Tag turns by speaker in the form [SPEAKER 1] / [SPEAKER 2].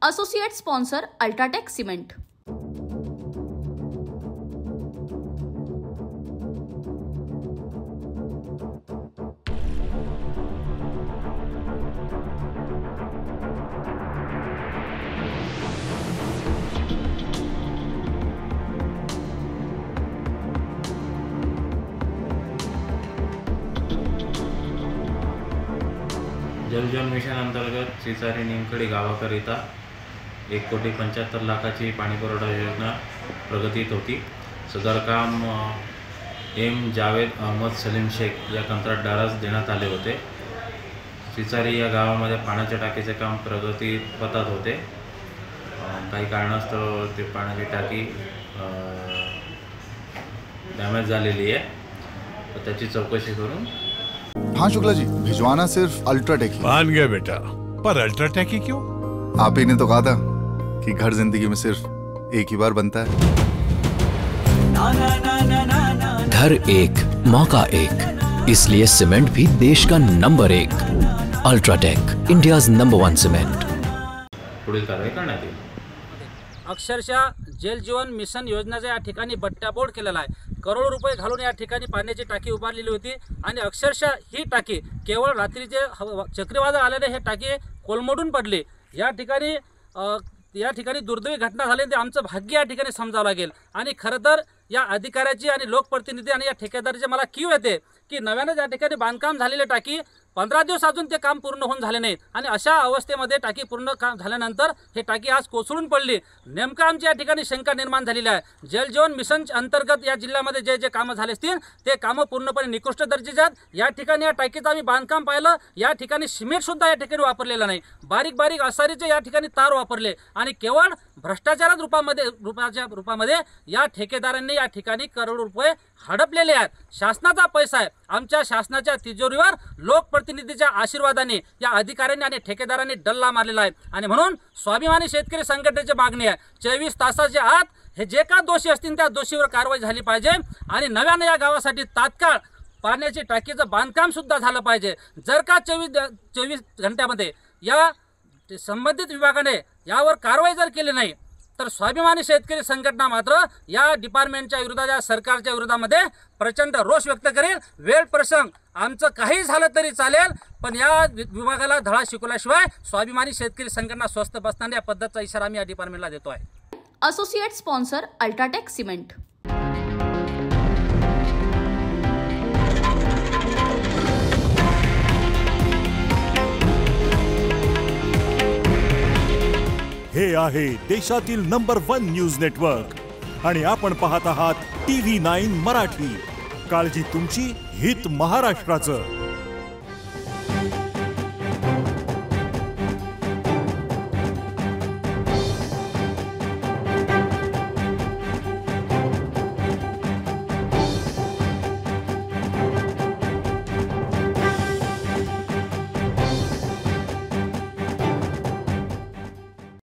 [SPEAKER 1] Associate sponsor UltraTech cement.
[SPEAKER 2] जल जीवन mission अंतर्गत चिचारी निमखडी गावाकरिता 1,75,00,000ची पाणीपुरवठा योजना प्रगतीत होती। सदर काम एम जावेद अहमद सलीम शेख या कंत्राटदारास देण्यात आले होते। चिचारी या गावामध्ये पाण्याच्या टाकीचे काम प्रगतीपथात होते। काही कारणास्तव ते पाण्याची टाकी डॅमेज झालेली आहे, तर त्याची चौकशी करून।
[SPEAKER 3] हाँ शुक्ला जी, भिजवाना सिर्फ अल्ट्राटेक ही।
[SPEAKER 4] मान गया बेटा, पर अल्ट्राटेक ही क्यों?
[SPEAKER 3] आप ही ने तो कहा था कि घर जिंदगी में सिर्फ एक ही बार बनता है।
[SPEAKER 5] घर एक मौका एक, इसलिए सीमेंट भी देश का number 1। UltraTech, India's number 1 cement.
[SPEAKER 2] पुढील कारवाई करण्यात येईल।
[SPEAKER 6] अक्षरशः जल जीवन मिशन योजनेचा या ठिकाणी बट्ट्याबोळ केलेला आहे। करोडो रुपये घालून या ठिकाणी पाण्याची टाकी उभारलेली होती आणि अक्षरशः ही टाकी केवळ रात्रीचे चक्रीवादळ आल्याने हे टाकी कोलमडून पडली। या ठिकाणी दुर्दैवी घटना झाली, ते आमचं भाग्य या ठिकाणी समजावं लागेल। आणि खरं तर या अधिकाऱ्याची आणि लोकप्रतिनिधी आणि या ठेकेदाराची मला कीव येते की नव्याने या ठिकाणी बांधकाम झालेले टाकी 15 दिवस अजून ते काम पूर्ण होऊन झाले नाहीत आणि अशा अवस्थेमध्ये टाकी पूर्ण काम झाल्यानंतर हे टाकी आज कोसळून पडली। नेमकं आमची या ठिकाणी शंका निर्माण झालेली आहे। जल जीवन मिशन अंतर्गत या जिल्ह्यामध्ये जे जे कामं झाले असतील ते कामं पूर्णपणे निकृष्ट दर्जाचे आहेत। या ठिकाणी या टाकीचं आम्ही बांधकाम पाहिलं, या ठिकाणी सिमेंट सुद्धा या ठिकाणी वापरलेलं नाही, बारीक बारीक असारीचे या ठिकाणी तार वापरले आणि केवळ भ्रष्टाचाराच्या रूपामध्ये या ठेकेदारांनी या ठिकाणी करोडो रुपये हडपलेले आहेत। शासनाचा पैसा आहे, आमच्या शासनाच्या तिजोरीवर लोकप्रतिनिधीच्या आशीर्वादाने या अधिकाऱ्यांनी आणि ठेकेदारांनी डल्ला मारलेला आहे। आणि म्हणून स्वाभिमानी शेतकरी संघटनेची मागणी आहे, 24 तासाच्या आत हे जे का दोषी असतील त्या दोषीवर कारवाई झाली पाहिजे आणि नव्याने या गावासाठी तात्काळ पाण्याची टाकीचं बांधकाम सुद्धा झालं पाहिजे। जर का 24 घंट्यामध्ये या संबंधित विभागाने यावर कारवाई जर केली नाही तर स्वाभिमानी शेतकरी संघटना मात्र या डिपार्टमेंटच्या विरोधात, या सरकारच्या विरोधामध्ये प्रचंड रोष व्यक्त करेल। वेळ प्रसंग आमचं काही झालं तरी चालेल, पण या विभागाला धडा शिकवल्याशिवाय स्वाभिमानी शेतकरी संघटना स्वस्थ बसणार या पद्धतीचा इशारा आम्ही या डिपार्टमेंटला देतो आहे।
[SPEAKER 1] Associate sponsor UltraTech cement.
[SPEAKER 7] हे आहे देशातील नंबर 1 न्यूज नेटवर्क आणि आपण पाहत आहात TV9 मराठी। काळजी तुमची, हित महाराष्ट्राचं।